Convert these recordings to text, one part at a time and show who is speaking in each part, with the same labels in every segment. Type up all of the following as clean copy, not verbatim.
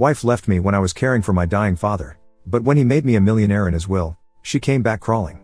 Speaker 1: Wife left me when I was caring for my dying father. But when he made me a millionaire in his will, she came back crawling.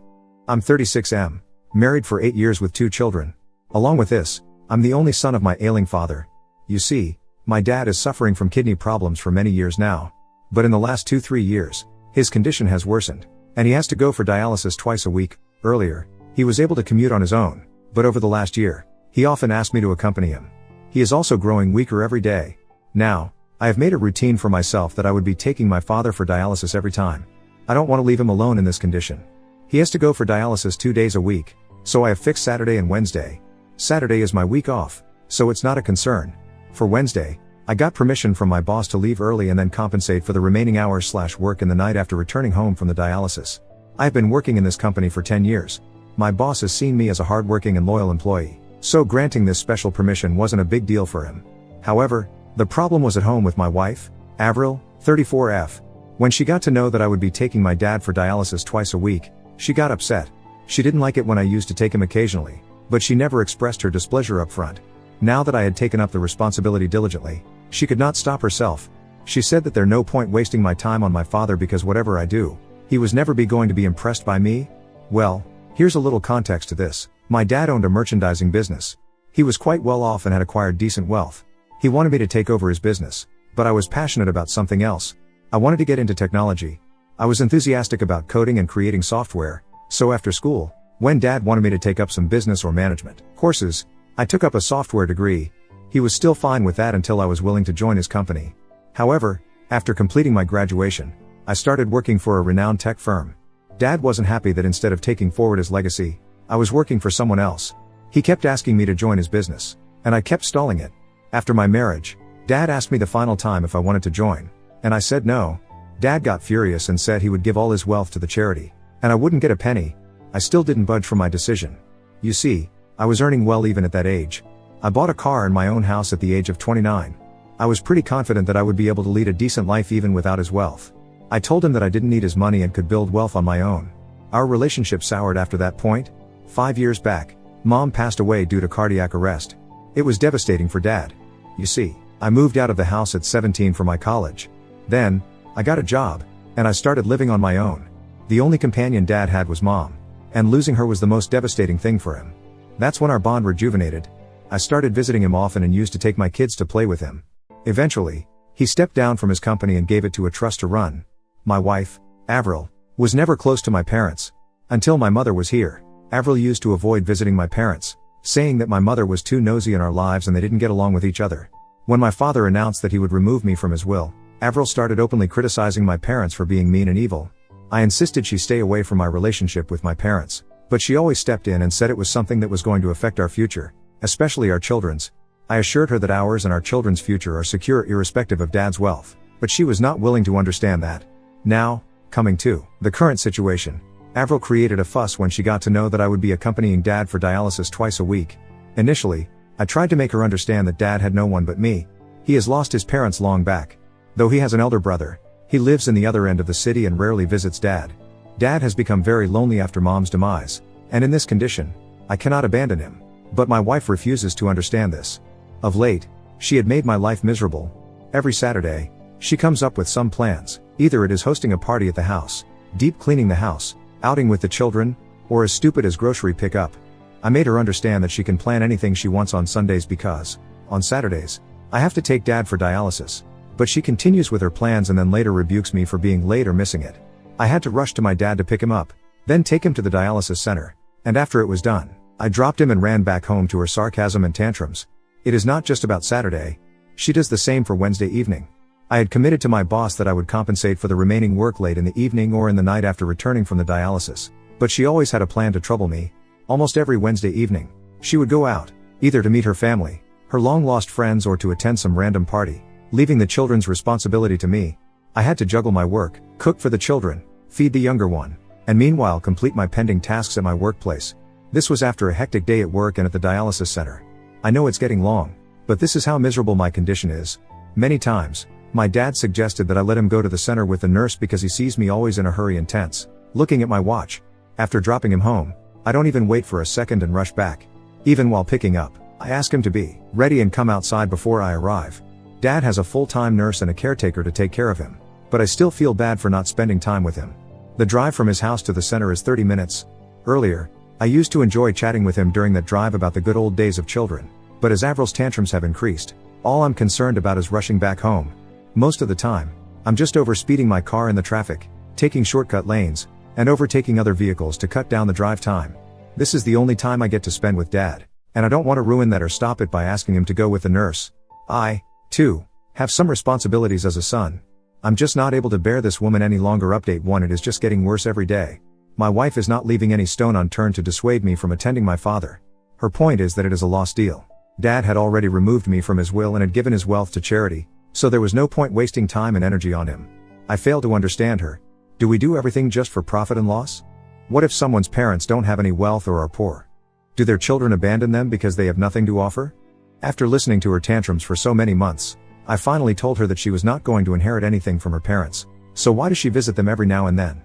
Speaker 1: I'm 36M, married for 8 years with 2 children. Along with this, I'm the only son of my ailing father. You see, my dad is suffering from kidney problems for many years now. But in the last 2-3 years, his condition has worsened, and he has to go for dialysis twice a week. Earlier, he was able to commute on his own, but over the last year, he often asked me to accompany him. He is also growing weaker every day. Now, I have made a routine for myself that I would be taking my father for dialysis every time. I don't want to leave him alone in this condition. He has to go for dialysis 2 days a week, so I have fixed Saturday and Wednesday. Saturday is my week off, so it's not a concern. For Wednesday, I got permission from my boss to leave early and then compensate for the remaining hours/work in the night after returning home from the dialysis. I have been working in this company for 10 years. My boss has seen me as a hardworking and loyal employee, so granting this special permission wasn't a big deal for him. However, the problem was at home with my wife, Avril, 34F. When she got to know that I would be taking my dad for dialysis twice a week, she got upset. She didn't like it when I used to take him occasionally, but she never expressed her displeasure up front. Now that I had taken up the responsibility diligently, she could not stop herself. She said that there's no point wasting my time on my father because whatever I do, he was never going to be impressed by me. Well, here's a little context to this. My dad owned a merchandising business. He was quite well off and had acquired decent wealth. He wanted me to take over his business, but I was passionate about something else. I wanted to get into technology. I was enthusiastic about coding and creating software, so after school, when Dad wanted me to take up some business or management courses, I took up a software degree. He was still fine with that until I was willing to join his company. However, after completing my graduation, I started working for a renowned tech firm. Dad wasn't happy that instead of taking forward his legacy, I was working for someone else. He kept asking me to join his business, and I kept stalling it. After my marriage, Dad asked me the final time if I wanted to join, and I said no. Dad got furious and said he would give all his wealth to the charity, and I wouldn't get a penny. I still didn't budge from my decision. You see, I was earning well even at that age. I bought a car and my own house at the age of 29. I was pretty confident that I would be able to lead a decent life even without his wealth. I told him that I didn't need his money and could build wealth on my own. Our relationship soured after that point. 5 years back, Mom passed away due to cardiac arrest. It was devastating for Dad. You see, I moved out of the house at 17 for my college. Then, I got a job, and I started living on my own. The only companion Dad had was Mom, and losing her was the most devastating thing for him. That's when our bond rejuvenated. I started visiting him often and used to take my kids to play with him. Eventually, he stepped down from his company and gave it to a trust to run. My wife, Avril, was never close to my parents. Until my mother was here, Avril used to avoid visiting my parents, saying that my mother was too nosy in our lives and they didn't get along with each other. When my father announced that he would remove me from his will, Avril started openly criticizing my parents for being mean and evil. I insisted she stay away from my relationship with my parents, but she always stepped in and said it was something that was going to affect our future, especially our children's. I assured her that ours and our children's future are secure irrespective of Dad's wealth, but she was not willing to understand that. Now, coming to the current situation, Avril created a fuss when she got to know that I would be accompanying Dad for dialysis twice a week. Initially, I tried to make her understand that Dad had no one but me. He has lost his parents long back. Though he has an elder brother, he lives in the other end of the city and rarely visits Dad. Dad has become very lonely after Mom's demise, and in this condition, I cannot abandon him. But my wife refuses to understand this. Of late, she had made my life miserable. Every Saturday, she comes up with some plans. Either it is hosting a party at the house, deep cleaning the house, outing with the children, or as stupid as grocery pickup. I made her understand that she can plan anything she wants on Sundays because, on Saturdays, I have to take Dad for dialysis. But she continues with her plans and then later rebukes me for being late or missing it. I had to rush to my dad to pick him up, then take him to the dialysis center, and after it was done, I dropped him and ran back home to her sarcasm and tantrums. It is not just about Saturday. She does the same for Wednesday evening. I had committed to my boss that I would compensate for the remaining work late in the evening or in the night after returning from the dialysis, but she always had a plan to trouble me. Almost every Wednesday evening, she would go out, either to meet her family, her long-lost friends, or to attend some random party, leaving the children's responsibility to me. I had to juggle my work, cook for the children, feed the younger one, and meanwhile complete my pending tasks at my workplace. This was after a hectic day at work and at the dialysis center. I know it's getting long, but this is how miserable my condition is. Many times, my dad suggested that I let him go to the center with the nurse because he sees me always in a hurry and tense, looking at my watch. After dropping him home, I don't even wait for a second and rush back. Even while picking up, I ask him to be ready and come outside before I arrive. Dad has a full-time nurse and a caretaker to take care of him. But I still feel bad for not spending time with him. The drive from his house to the center is 30 minutes. Earlier, I used to enjoy chatting with him during that drive about the good old days of children. But as Avril's tantrums have increased, all I'm concerned about is rushing back home. Most of the time, I'm just overspeeding my car in the traffic, taking shortcut lanes, and overtaking other vehicles to cut down the drive time. This is the only time I get to spend with Dad, and I don't want to ruin that or stop it by asking him to go with the nurse. I, too, have some responsibilities as a son. I'm just not able to bear this woman any longer. Update 1. It is just getting worse every day. My wife is not leaving any stone unturned to dissuade me from attending my father. Her point is that it is a lost deal. Dad had already removed me from his will and had given his wealth to charity, so there was no point wasting time and energy on him. I fail to understand her. Do we do everything just for profit and loss? What if someone's parents don't have any wealth or are poor? Do their children abandon them because they have nothing to offer? After listening to her tantrums for so many months, I finally told her that she was not going to inherit anything from her parents, so why does she visit them every now and then?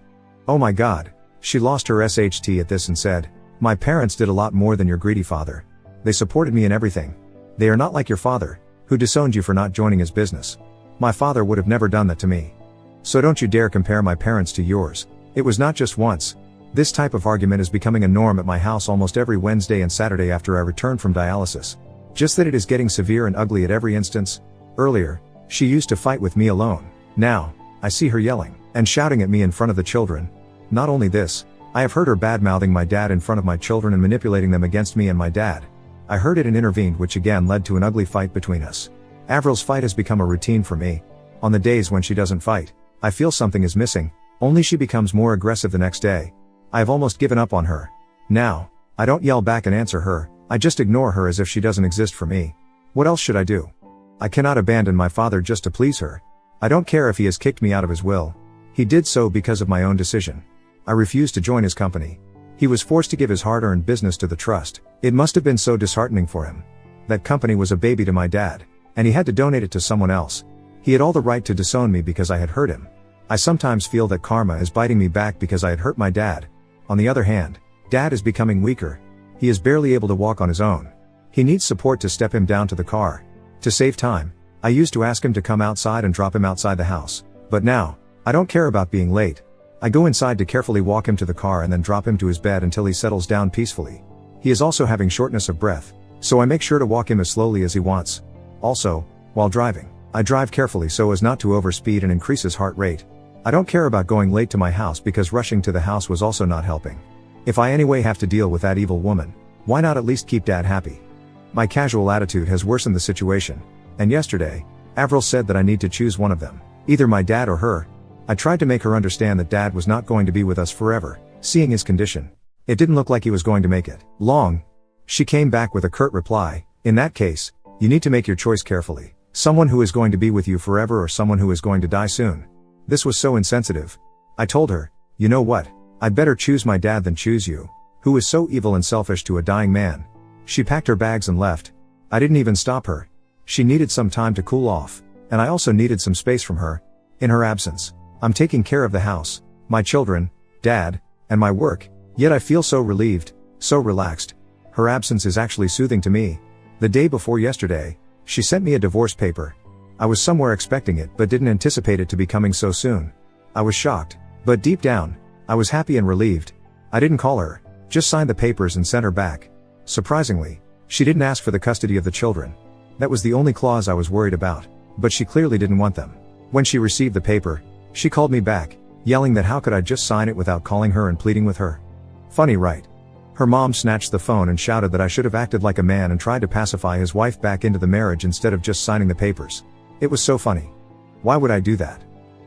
Speaker 1: Oh my God. She lost her SHT at this and said, "My parents did a lot more than your greedy father. They supported me in everything. They are not like your father, who disowned you for not joining his business. My father would have never done that to me. So don't you dare compare my parents to yours. It was not just once. This type of argument is becoming a norm at my house almost every Wednesday and Saturday after I return from dialysis. Just that it is getting severe and ugly at every instance. Earlier, she used to fight with me alone. Now, I see her yelling and shouting at me in front of the children. Not only this, I have heard her bad-mouthing my dad in front of my children and manipulating them against me and my dad. I heard it and intervened, which again led to an ugly fight between us. Avril's fight has become a routine for me. On the days when she doesn't fight, I feel something is missing, only she becomes more aggressive the next day. I have almost given up on her. Now, I don't yell back and answer her, I just ignore her as if she doesn't exist for me. What else should I do? I cannot abandon my father just to please her. I don't care if he has kicked me out of his will. He did so because of my own decision. I refused to join his company. He was forced to give his hard-earned business to the trust. It must have been so disheartening for him. That company was a baby to my dad, and he had to donate it to someone else. He had all the right to disown me because I had hurt him. I sometimes feel that karma is biting me back because I had hurt my dad. On the other hand, Dad is becoming weaker. He is barely able to walk on his own. He needs support to step him down to the car. To save time, I used to ask him to come outside and drop him outside the house. But now, I don't care about being late. I go inside to carefully walk him to the car and then drop him to his bed until he settles down peacefully. He is also having shortness of breath, so I make sure to walk him as slowly as he wants. Also, while driving, I drive carefully so as not to overspeed and increase his heart rate. I don't care about going late to my house because rushing to the house was also not helping. If I anyway have to deal with that evil woman, why not at least keep Dad happy? My casual attitude has worsened the situation, and yesterday, Avril said that I need to choose one of them, either my dad or her. I tried to make her understand that Dad was not going to be with us forever, seeing his condition. It didn't look like he was going to make it long. She came back with a curt reply, "In that case, you need to make your choice carefully. Someone who is going to be with you forever or someone who is going to die soon." This was so insensitive. I told her, "You know what? I'd better choose my dad than choose you, who is so evil and selfish to a dying man." She packed her bags and left. I didn't even stop her. She needed some time to cool off, and I also needed some space from her. In her absence, I'm taking care of the house, my children, Dad, and my work, yet I feel so relieved, so relaxed. Her absence is actually soothing to me. The day before yesterday, she sent me a divorce paper. I was somewhere expecting it but didn't anticipate it to be coming so soon. I was shocked, but deep down, I was happy and relieved. I didn't call her, just signed the papers and sent her back. Surprisingly, she didn't ask for the custody of the children. That was the only clause I was worried about, but she clearly didn't want them. When she received the paper, she called me back, yelling that how could I just sign it without calling her and pleading with her. Funny, right? Her mom snatched the phone and shouted that I should have acted like a man and tried to pacify his wife back into the marriage instead of just signing the papers. It was so funny. Why would I do that?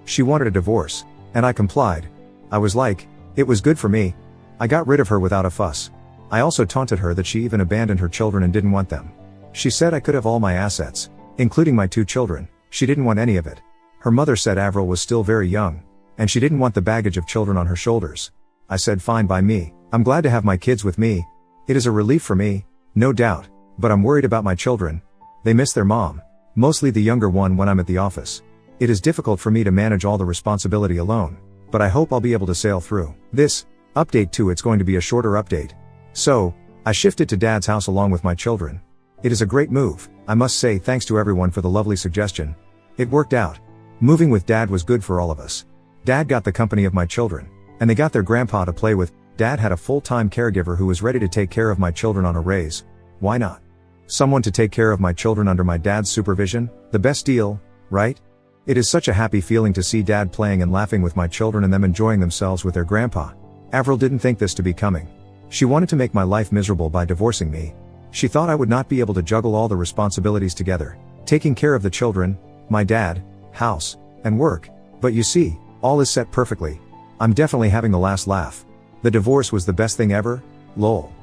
Speaker 1: She wanted a divorce, and I complied. I was like, it was good for me. I got rid of her without a fuss. I also taunted her that she even abandoned her children and didn't want them. She said I could have all my assets, including my 2 children. She didn't want any of it. Her mother said Avril was still very young, and she didn't want the baggage of children on her shoulders. I said fine by me. I'm glad to have my kids with me. It is a relief for me, no doubt, but I'm worried about my children. They miss their mom, mostly the younger one when I'm at the office. It is difficult for me to manage all the responsibility alone, but I hope I'll be able to sail through this. Update 2. It's going to be a shorter update. So, I shifted to Dad's house along with my children. It is a great move. I must say thanks to everyone for the lovely suggestion. It worked out. Moving with Dad was good for all of us. Dad got the company of my children, and they got their grandpa to play with. Dad had a full-time caregiver who was ready to take care of my children on a raise. Why not? Someone to take care of my children under my dad's supervision? The best deal, right? It is such a happy feeling to see Dad playing and laughing with my children and them enjoying themselves with their grandpa. Avril didn't think this to be coming. She wanted to make my life miserable by divorcing me. She thought I would not be able to juggle all the responsibilities together, taking care of the children, my dad, house, and work. But you see, all is set perfectly. I'm definitely having the last laugh. The divorce was the best thing ever, lol.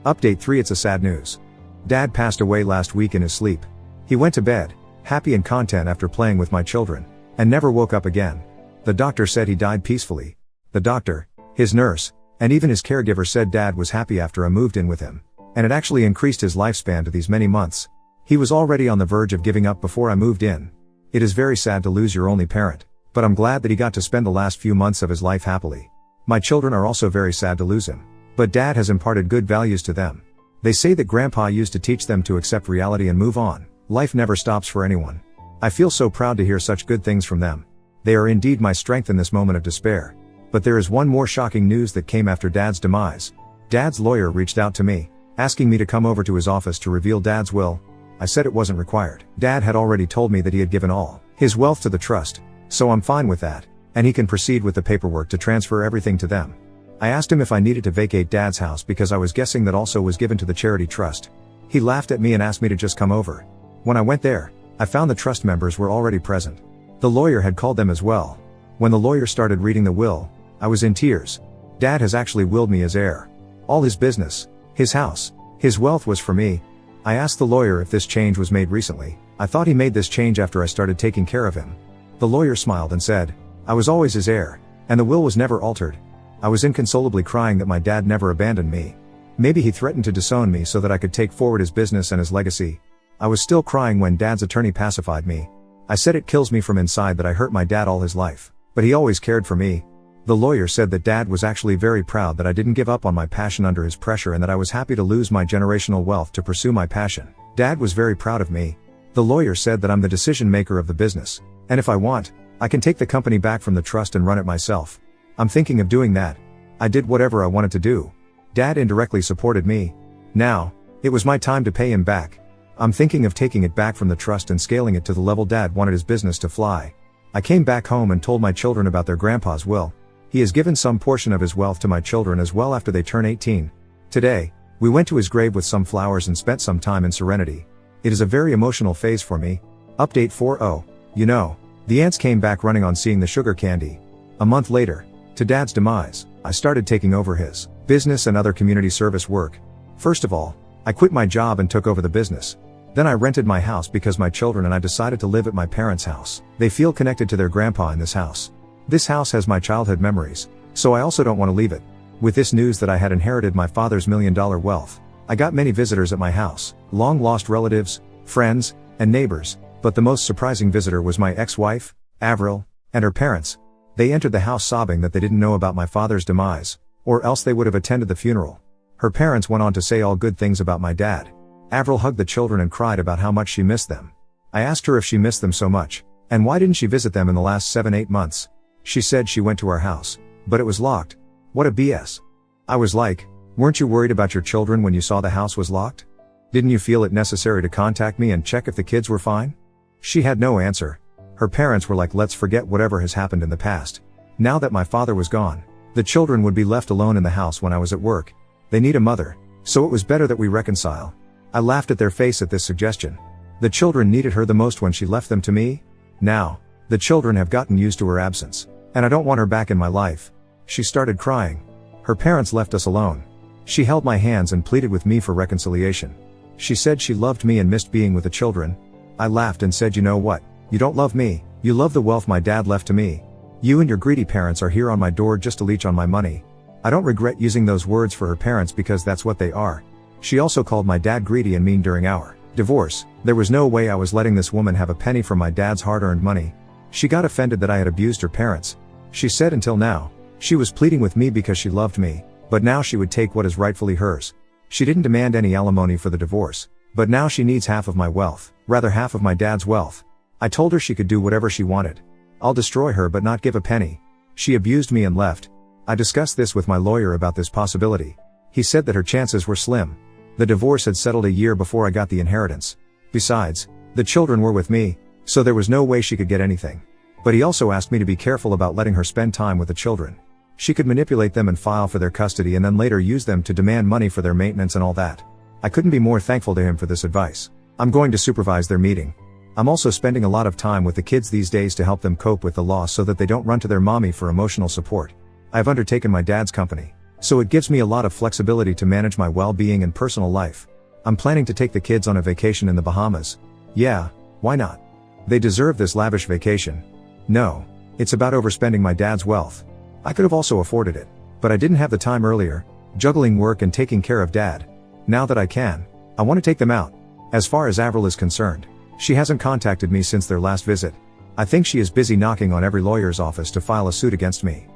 Speaker 1: Update 3. It's a sad news. Dad passed away last week in his sleep. He went to bed, happy and content after playing with my children, and never woke up again. The doctor said he died peacefully. The doctor, his nurse, and even his caregiver said Dad was happy after I moved in with him, and it actually increased his lifespan to these many months. He was already on the verge of giving up before I moved in. It is very sad to lose your only parent, but I'm glad that he got to spend the last few months of his life happily. My children are also very sad to lose him, but Dad has imparted good values to them. They say that Grandpa used to teach them to accept reality and move on. Life never stops for anyone. I feel so proud to hear such good things from them. They are indeed my strength in this moment of despair. But there is one more shocking news that came after Dad's demise. Dad's lawyer reached out to me, asking me to come over to his office to reveal Dad's will. I said it wasn't required. Dad had already told me that he had given all his wealth to the trust, so I'm fine with that, and he can proceed with the paperwork to transfer everything to them. I asked him if I needed to vacate Dad's house because I was guessing that also was given to the charity trust. He laughed at me and asked me to just come over. When I went there, I found the trust members were already present. The lawyer had called them as well. When the lawyer started reading the will, I was in tears. Dad has actually willed me as heir. All his business, his house, his wealth was for me. I asked the lawyer if this change was made recently. I thought he made this change after I started taking care of him. The lawyer smiled and said, I was always his heir, and the will was never altered. I was inconsolably crying that my dad never abandoned me. Maybe he threatened to disown me so that I could take forward his business and his legacy. I was still crying when Dad's attorney pacified me. I said it kills me from inside that I hurt my dad all his life, but he always cared for me. The lawyer said that Dad was actually very proud that I didn't give up on my passion under his pressure and that I was happy to lose my generational wealth to pursue my passion. Dad was very proud of me. The lawyer said that I'm the decision maker of the business, and if I want, I can take the company back from the trust and run it myself. I'm thinking of doing that. I did whatever I wanted to do. Dad indirectly supported me. Now, it was my time to pay him back. I'm thinking of taking it back from the trust and scaling it to the level Dad wanted his business to fly. I came back home and told my children about their grandpa's will. He has given some portion of his wealth to my children as well after they turn 18. Today, we went to his grave with some flowers and spent some time in serenity. It is a very emotional phase for me. Update 4.0. You know, the ants came back running on seeing the sugar candy. A month later, to Dad's demise, I started taking over his business and other community service work. First of all, I quit my job and took over the business. Then I rented my house because my children and I decided to live at my parents' house. They feel connected to their grandpa in this house. This house has my childhood memories, so I also don't want to leave it. With this news that I had inherited my father's $1 million wealth, I got many visitors at my house, long-lost relatives, friends, and neighbors, but the most surprising visitor was my ex-wife, Avril, and her parents. They entered the house sobbing that they didn't know about my father's demise, or else they would have attended the funeral. Her parents went on to say all good things about my dad. Avril hugged the children and cried about how much she missed them. I asked her if she missed them so much, and why didn't she visit them in the last 7-8 months. She said she went to our house, but it was locked. What a BS. I was like, weren't you worried about your children when you saw the house was locked? Didn't you feel it necessary to contact me and check if the kids were fine? She had no answer. Her parents were like, let's forget whatever has happened in the past. Now that my father was gone, the children would be left alone in the house when I was at work. They need a mother, so it was better that we reconcile. I laughed at their face at this suggestion. The children needed her the most when she left them to me. Now, the children have gotten used to her absence, and I don't want her back in my life. She started crying. Her parents left us alone. She held my hands and pleaded with me for reconciliation. She said she loved me and missed being with the children. I laughed and said, you know what? You don't love me, you love the wealth my dad left to me. You and your greedy parents are here on my door just to leech on my money. I don't regret using those words for her parents because that's what they are. She also called my dad greedy and mean during our divorce. There was no way I was letting this woman have a penny from my dad's hard-earned money. She got offended that I had abused her parents. She said until now, she was pleading with me because she loved me, but now she would take what is rightfully hers. She didn't demand any alimony for the divorce. But now she needs half of my wealth, rather half of my dad's wealth. I told her she could do whatever she wanted. I'll destroy her but not give a penny. She abused me and left. I discussed this with my lawyer about this possibility. He said that her chances were slim. The divorce had settled a year before I got the inheritance. Besides, the children were with me, so there was no way she could get anything. But he also asked me to be careful about letting her spend time with the children. She could manipulate them and file for their custody and then later use them to demand money for their maintenance and all that. I couldn't be more thankful to him for this advice. I'm going to supervise their meeting. I'm also spending a lot of time with the kids these days to help them cope with the loss so that they don't run to their mommy for emotional support. I've undertaken my dad's company, so it gives me a lot of flexibility to manage my well-being and personal life. I'm planning to take the kids on a vacation in the Bahamas. Yeah, why not? They deserve this lavish vacation. No, it's about overspending my dad's wealth. I could have also afforded it, but I didn't have the time earlier, juggling work and taking care of dad. Now that I can, I want to take them out. As far as Avril is concerned, she hasn't contacted me since their last visit. I think she is busy knocking on every lawyer's office to file a suit against me.